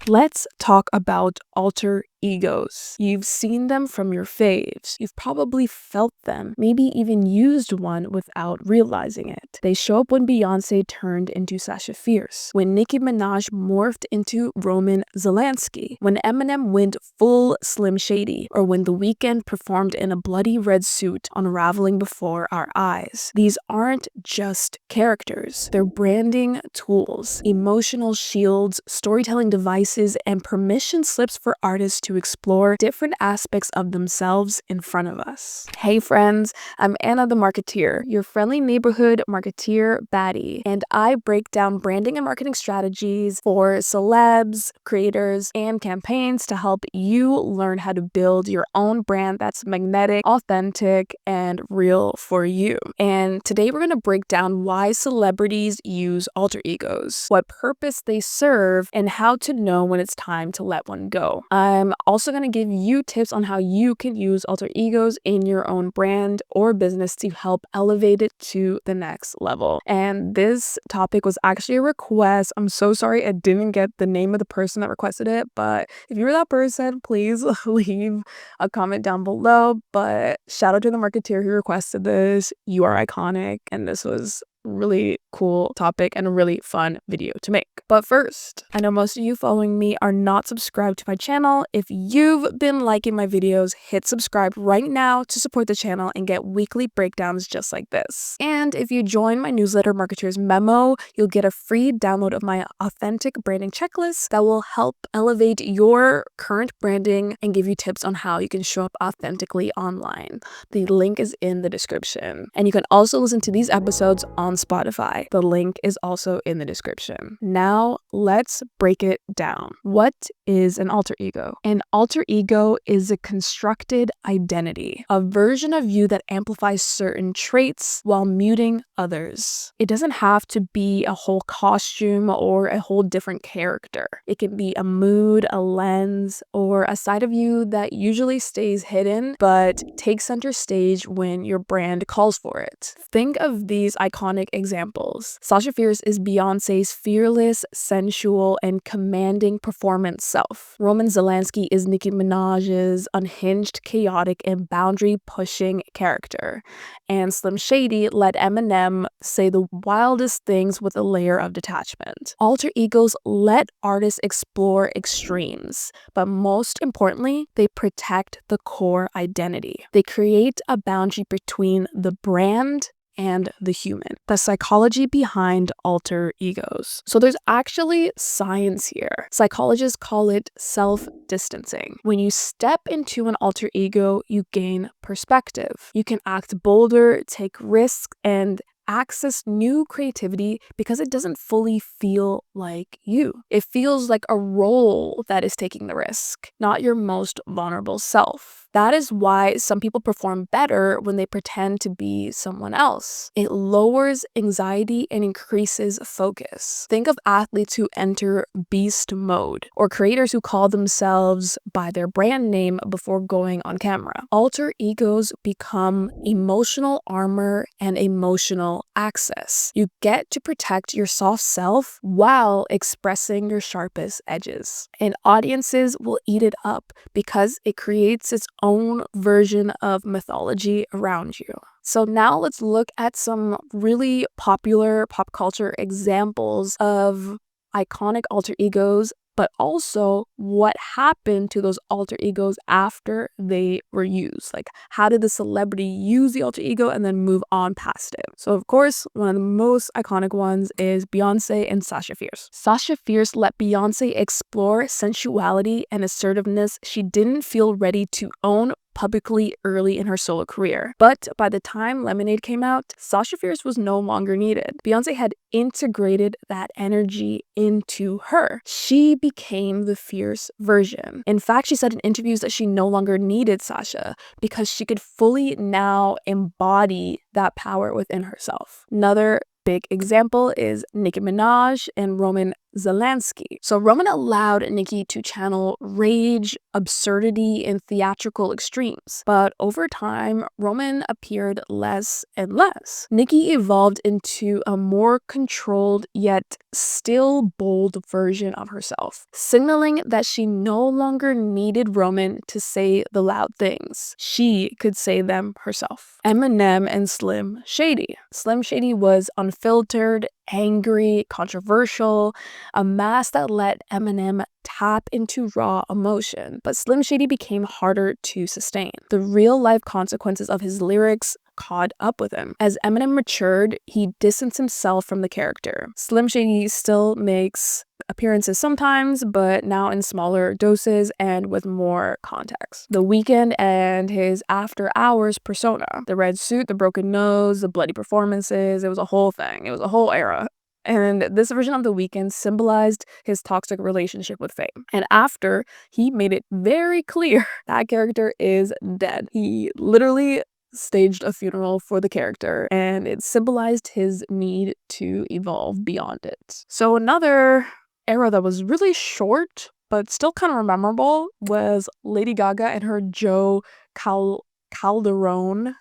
Let's talk about alter egos. You've seen them from your faves. You've probably felt them, maybe even used one without realizing it. They show up when Beyonce turned into Sasha Fierce, when Nicki Minaj morphed into Roman Zelensky, when Eminem went full Slim Shady, or when The Weeknd performed in a bloody red suit unraveling before our eyes. These aren't just characters. They're branding tools, emotional shields, storytelling devices, and permission slips for artists to explore different aspects of themselves in front of us. Hey friends, I'm Ana The Marketeer, your friendly neighborhood marketeer baddie, and I break down branding and marketing strategies for celebs, creators, and campaigns to help you learn how to build your own brand that's magnetic, authentic, and real for you. And today we're going to break down why celebrities use alter egos, what purpose they serve, and how to know when it's time to let one go. I'm also going to give you tips on how you can use alter egos in your own brand or business to help elevate it to the next level. And this topic was actually a request. I'm so sorry I didn't get the name of the person that requested it, but if you're that person, please leave a comment down below. But shout out to the marketeer who requested this. You are iconic, and this was really cool topic and a really fun video to make. But first, I know most of you following me are not subscribed to my channel. If you've been liking my videos, hit subscribe right now to support the channel and get weekly breakdowns just like this. And if you join my newsletter Marketeers Memo, you'll get a free download of my authentic branding checklist that will help elevate your current branding and give you tips on how you can show up authentically online. The link is in the description. And you can also listen to these episodes on Spotify. The link is also in the description. Now, let's break it down. What is an alter ego? An alter ego is a constructed identity, a version of you that amplifies certain traits while muting others. It doesn't have to be a whole costume or a whole different character. It can be a mood, a lens, or a side of you that usually stays hidden but takes center stage when your brand calls for it. Think of these iconic examples. Sasha Fierce is Beyonce's fearless, sensual, and commanding performance self. Roman Zelensky is Nicki Minaj's unhinged, chaotic, and boundary-pushing character. And Slim Shady let Eminem say the wildest things with a layer of detachment. Alter egos let artists explore extremes, but most importantly, they protect the core identity. They create a boundary between the brand and the human. The psychology behind alter egos. So there's actually science here. Psychologists call it self-distancing. When you step into an alter ego, you gain perspective. You can act bolder, take risks, and access new creativity because it doesn't fully feel like you. It feels like a role that is taking the risk, not your most vulnerable self. That is why some people perform better when they pretend to be someone else. It lowers anxiety and increases focus. Think of athletes who enter beast mode, or creators who call themselves by their brand name before going on camera. Alter egos become emotional armor and emotional access. You get to protect your soft self while expressing your sharpest edges. And audiences will eat it up because it creates its own version of mythology around you. So now let's look at some really popular pop culture examples of iconic alter egos, but also what happened to those alter egos after they were used. Like, how did the celebrity use the alter ego and then move on past it? So of course, one of the most iconic ones is Beyonce and Sasha Fierce. Sasha Fierce let Beyonce explore sensuality and assertiveness she didn't feel ready to own publicly early in her solo career. But by the time Lemonade came out, Sasha Fierce was no longer needed. Beyonce had integrated that energy into her. She became the fierce version. In fact, she said in interviews that she no longer needed Sasha because she could fully now embody that power within herself. Another big example is Nicki Minaj and Roman Zelensky. So Roman allowed Nikki to channel rage, absurdity, and theatrical extremes. But over time, Roman appeared less and less. Nikki evolved into a more controlled yet still bold version of herself, signaling that she no longer needed Roman to say the loud things. She could say them herself. Eminem and Slim Shady. Slim Shady was unfiltered, angry, controversial, a mask that let Eminem tap into raw emotion. But Slim Shady became harder to sustain. The real-life consequences of his lyrics caught up with him. As Eminem matured, he distanced himself from the character. Slim Shady still makes appearances sometimes, but now in smaller doses and with more context. The Weeknd and his after hours persona. The red suit, the broken nose, the bloody performances, it was a whole thing. It was a whole era. And this version of The Weeknd symbolized his toxic relationship with fame. And after, he made it very clear that character is dead. He literally staged a funeral for the character, and it symbolized his need to evolve beyond it. So another era that was really short but still kind of memorable was Lady Gaga and her Joe Calderone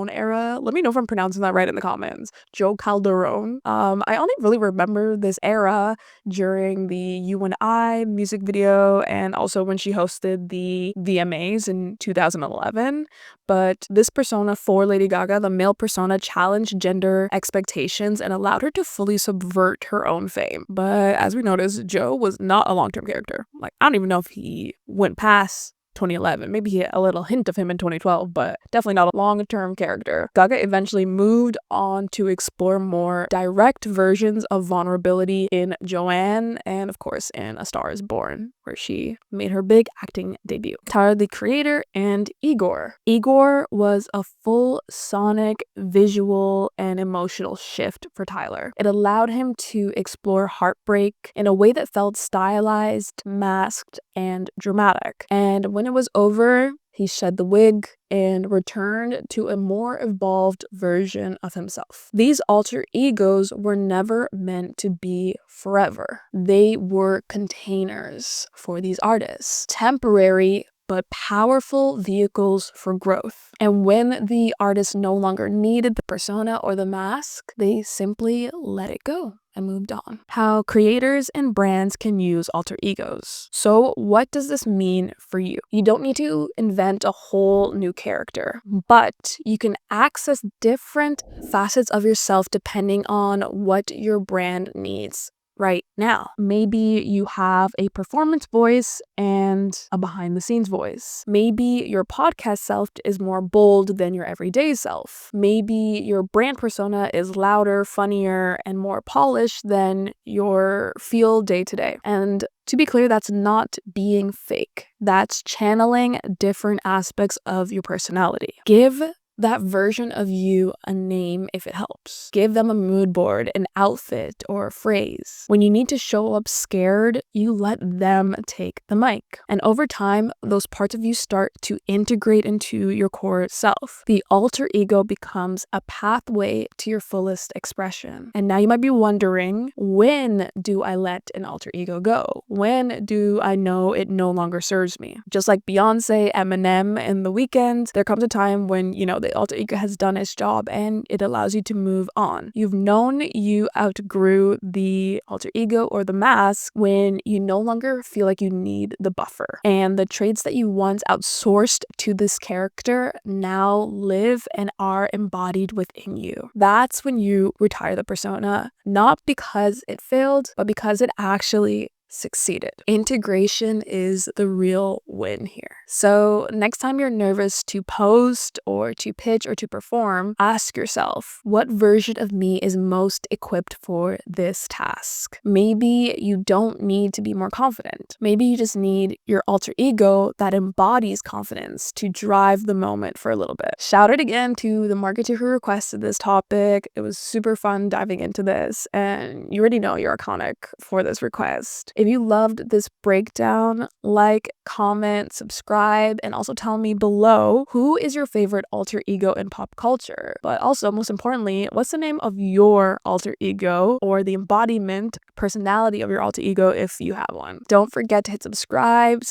era. Let me know if I'm pronouncing that right in the comments. Joe Calderone. I only really remember this era during the You and I music video and also when she hosted the VMAs in 2011. But this persona for Lady Gaga, the male persona, challenged gender expectations and allowed her to fully subvert her own fame. But as we noticed, Joe was not a long-term character. Like, I don't even know if he went past 2011. Maybe he had a little hint of him in 2012, but definitely not a long-term character. Gaga eventually moved on to explore more direct versions of vulnerability in Joanne and, of course, in A Star is Born, where she made her big acting debut. Tyler, the Creator, and Igor. Igor was a full sonic, visual, and emotional shift for Tyler. It allowed him to explore heartbreak in a way that felt stylized, masked, and dramatic. And when it was over, he shed the wig and returned to a more evolved version of himself. These alter egos were never meant to be forever. They were containers for these artists, temporary but powerful vehicles for growth. And when the artist no longer needed the persona or the mask, they simply let it go and moved on. How creators and brands can use alter egos. So what does this mean for you? You don't need to invent a whole new character, but you can access different facets of yourself depending on what your brand needs right now. Maybe you have a performance voice and a behind the scenes voice. Maybe your podcast self is more bold than your everyday self. Maybe your brand persona is louder, funnier, and more polished than your feel day to day. And to be clear, that's not being fake. That's channeling different aspects of your personality. Give that version of you a name if it helps. Give them a mood board, an outfit, or a phrase. When you need to show up scared, you let them take the mic. And over time, those parts of you start to integrate into your core self. The alter ego becomes a pathway to your fullest expression. And now you might be wondering, when do I let an alter ego go? When do I know it no longer serves me? Just like Beyonce, Eminem, and The Weeknd, there comes a time when, the alter ego has done its job and it allows you to move on. You've known you outgrew the alter ego or the mask when you no longer feel like you need the buffer. And the traits that you once outsourced to this character now live and are embodied within you. That's when you retire the persona, not because it failed, but because it actually succeeded. Integration is the real win here. So next time you're nervous to post or to pitch or to perform, ask yourself, what version of me is most equipped for this task? Maybe you don't need to be more confident. Maybe you just need your alter ego that embodies confidence to drive the moment for a little bit. Shout out again to the marketer who requested this topic. It was super fun diving into this, and you already know you're iconic for this request. If you loved this breakdown, like, comment, subscribe, and also tell me below who is your favorite alter ego in pop culture. But also, most importantly, what's the name of your alter ego or the embodiment personality of your alter ego if you have one. Don't forget to hit subscribe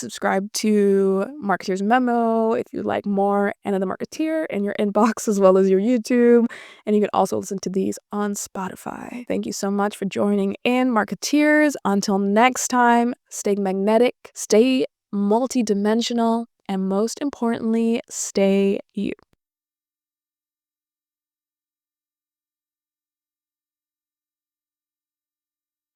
to Marketeer's Memo if you like more Ana The Marketeer in your inbox as well as your YouTube. And you can also listen to these on Spotify. Thank you so much for joining in, Marketeers. Until next time, stay magnetic, stay multidimensional, and most importantly, stay you.